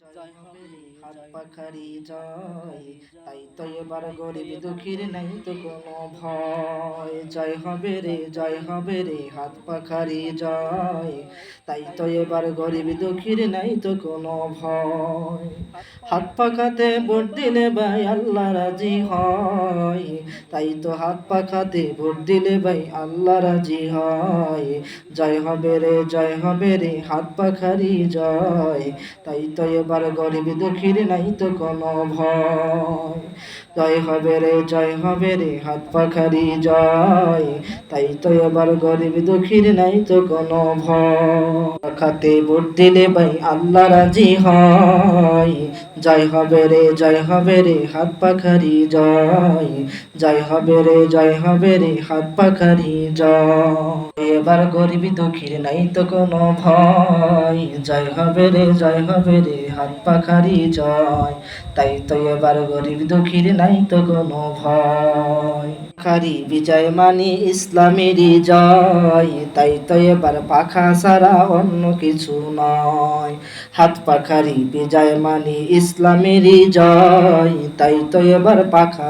জয় হবে রে হাত পাখারি জয়, তাই তো এবার গরিব দুঃখীর নাই তো কোনো ভয়। জয় হবে রে জয় হবে রে হাত পাখারি জয়, তাই তো এবার গরিব দুঃখীর নাই তো কোনো ভয়। হাত পাখাতে ভোট দিলে ভাই আল্লাহ রাজি হয়, তাই তো হাত পাখাতে ভোট দিলে ভাই আল্লাহ রাজি হয়। জয় হবে রে হাত পাখারি জয়, তাই তো এবার গরিব দুঃখীর নাই তো কোনো ভয়। জয় হবে রে হাত পাখারি জয়, তাই তো এবার গরিব দুঃখীর নাই তো কোনো ভয়। খাতে ভোট দিলে ভাই আল্লাহ রাজি হয়। জয় হবে রে হাত পাখারি জয়, জয় হবে রে হাত পাখারি জয়। এবার গরিব দুঃখীর নাই তো কোনো ভয়। জয় হবে রে হাত পাখারি জয়, তাই তো এবার গরিব দুঃখীর নাই তো কোনো ভয়। পাখারি বিজয় মানি ইসলামেরই জয়, তাই তো এবার পাখা ছাড়া অন্য কিছু নয়। হাত পাখারি বিজয় মানি ইসলামেরই জয়, তাই তো এবার পাখা